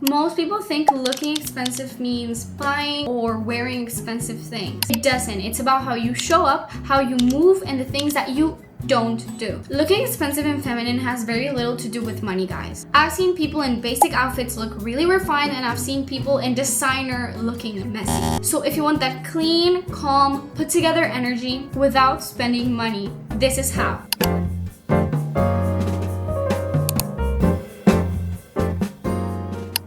Most people think looking expensive means buying or wearing expensive things. It doesn't. It's about how you show up, how you move, and the things that you don't do. Looking expensive and feminine has very little to do with money, guys. I've seen people in basic outfits look really refined, and I've seen people in designer looking messy. So if you want that clean, calm, put together energy without spending money, this is how.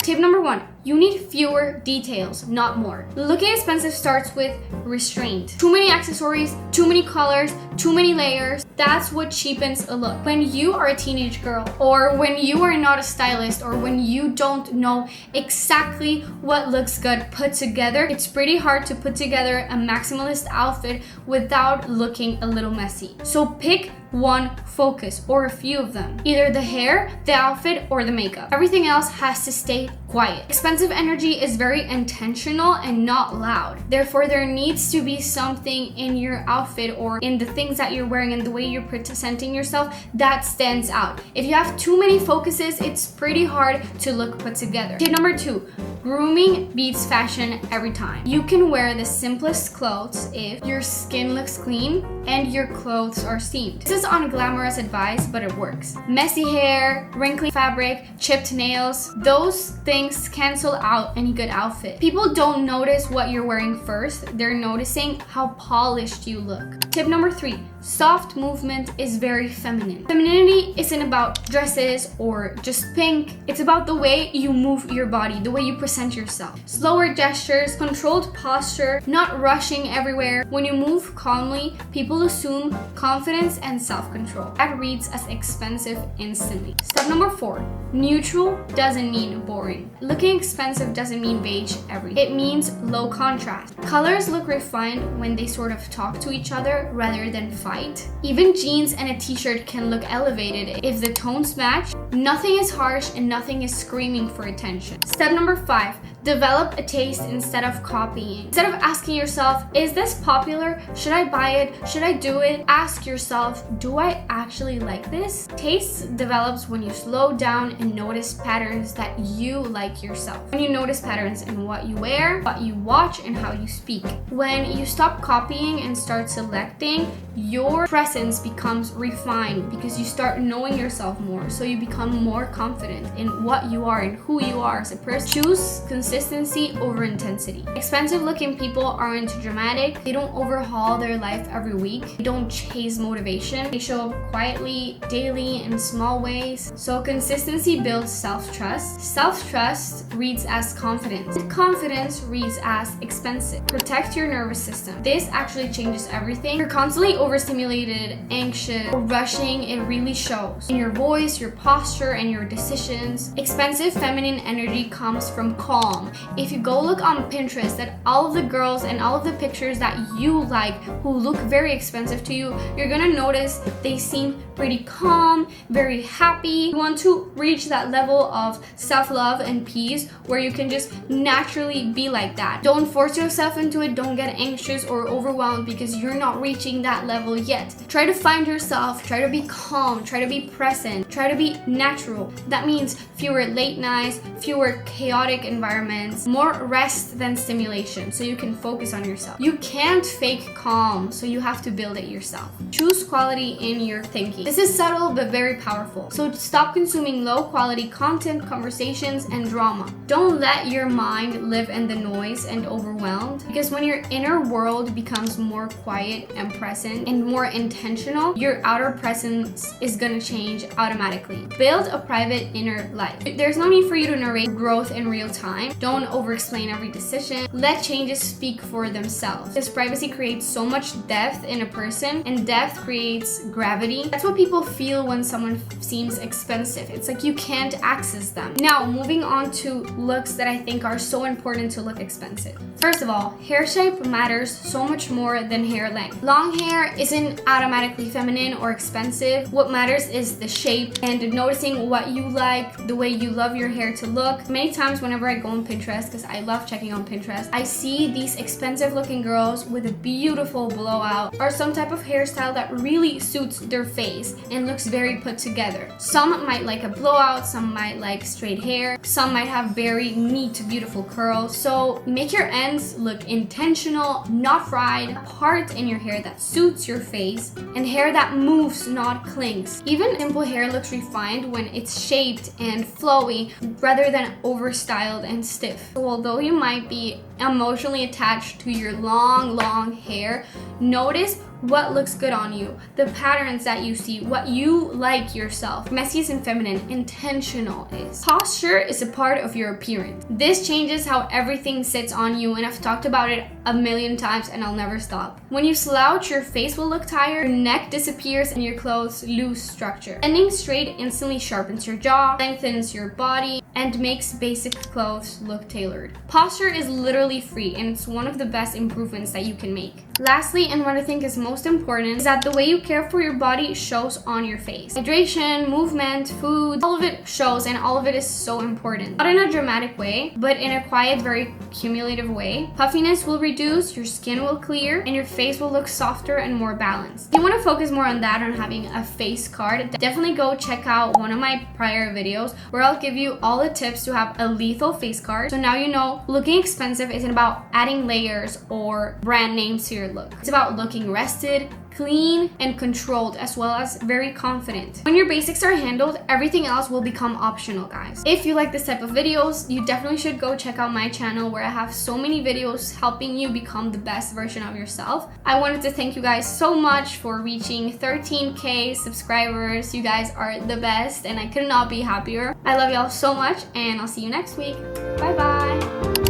Tip number 1, you need fewer details, not more. Looking expensive starts with restraint. Too many accessories, too many colors, too many layers. That's what cheapens a look. When you are a teenage girl, or when you are not a stylist, or when you don't know exactly what looks good put together, it's pretty hard to put together a maximalist outfit without looking a little messy. So pick one focus or a few of them. Either the hair, the outfit, or the makeup. Everything else has to stay quiet. Expensive energy is very intentional and not loud. Therefore, there needs to be something in your outfit or in the things that you're wearing and the way you're presenting yourself that stands out. If you have too many focuses, it's pretty hard to look put together. Tip number 2, grooming beats fashion every time. You can wear the simplest clothes if your skin looks clean and your clothes are steamed. This is unglamorous advice, but it works. Messy hair, wrinkly fabric, chipped nails, those things cancel out any good outfit. People don't notice what you're wearing first, they're noticing how polished you look. Tip number 3, soft movement is very feminine. Femininity isn't about dresses or just pink. It's about the way you move your body, the way you present yourself. Slower gestures, controlled posture, not rushing everywhere. When you move calmly, people assume confidence and self-control. That reads as expensive instantly. Step number 4, neutral doesn't mean boring. Looking expensive doesn't mean beige everything. It means low contrast. Colors look refined when they sort of talk to each other rather than fight. Even jeans and a t-shirt can look elevated if the tones match. Nothing is harsh and nothing is screaming for attention. Step number 5, develop a taste instead of copying. Instead of asking yourself, is this popular? Should I buy it? Should I do it? Ask yourself, do I actually like this? Taste develops when you slow down and notice patterns that you like yourself. When you notice patterns in what you wear, what you watch, and how you speak. When you stop copying and start selecting, your presence becomes refined because you start knowing yourself more. So you become more confident in what you are and who you are as a person. Choose consistency over intensity. Expensive looking people aren't dramatic. They don't overhaul their life every week. They don't chase motivation. They show up quietly, daily, in small ways. So consistency builds self-trust. Self-trust reads as confidence. And confidence reads as expensive. Protect your nervous system. This actually changes everything. You're constantly overstimulated, anxious, or rushing. It really shows in your voice, your posture, and your decisions. Expensive feminine energy comes from calm. If you go look on Pinterest at all of the girls and all of the pictures that you like who look very expensive to you, you're gonna notice they seem pretty calm, very happy. You want to reach that level of self-love and peace where you can just naturally be like that. Don't force yourself into it. Don't get anxious or overwhelmed because you're not reaching that level yet. Try to find yourself, try to be calm, try to be present, try to be natural. That means fewer late nights, fewer chaotic environments, more rest than stimulation so you can focus on yourself. You can't fake calm, so you have to build it yourself. Choose quality in your thinking. This is subtle but very powerful. So stop consuming low quality content, conversations, and drama. Don't let your mind live in the noise and overwhelmed, because when your inner world becomes more quiet and present and more intentional, your outer presence is gonna change automatically. Build a private inner life. There's no need for you to narrate growth in real time. Don't over-explain every decision. Let changes speak for themselves. This privacy creates so much depth in a person, and depth creates gravity. That's what people feel when someone seems expensive. It's like you can't access them. Now, moving on to looks that I think are so important to look expensive. First of all, hair shape matters so much more than hair length. Long hair isn't automatically feminine or expensive. What matters is the shape and noticing what you like, the way you love your hair to look. Many times whenever I go on Pinterest, because I love checking on Pinterest, I see these expensive looking girls with a beautiful blowout or some type of hairstyle that really suits their face and looks very put together. Some might like a blowout, some might like straight hair, some might have very neat, beautiful curls. So make your ends look intentional, not fried, part in your hair that suits your face, and hair that moves, not clings. Even simple hair looks refined when it's shaped and flowy rather than overstyled and stiff. So although you might be emotionally attached to your long hair, notice what looks good on you, the patterns that you see, what you like yourself. Messy isn't feminine, intentional is. Posture is a part of your appearance. This changes how everything sits on you, and I've talked about it a million times and I'll never stop. When you slouch, your face will look tired, your neck disappears, and your clothes lose structure. Standing straight instantly sharpens your jaw, lengthens your body, and makes basic clothes look tailored. Posture is literally free, and it's one of the best improvements that you can make. Lastly, and what I think is most important, is that the way you care for your body shows on your face. Hydration, movement, food, all of it shows, and all of it is so important. Not in a dramatic way, but in a quiet, very cumulative way. Puffiness will reduce, your skin will clear, and your face will look softer and more balanced. If you want to focus more on that, on having a face card, definitely go check out one of my prior videos where I'll give you all the tips to have a lethal face card. So now you know looking expensive isn't about adding layers or brand names to your look. It's about looking rested, clean, and controlled, as well as very confident. When your basics are handled, everything else will become optional, guys. If you like this type of videos, you definitely should go check out my channel where I have so many videos helping you become the best version of yourself. I wanted to thank you guys so much for reaching 13K subscribers. You guys are the best, and I could not be happier. I love y'all so much, and I'll see you next week. Bye bye.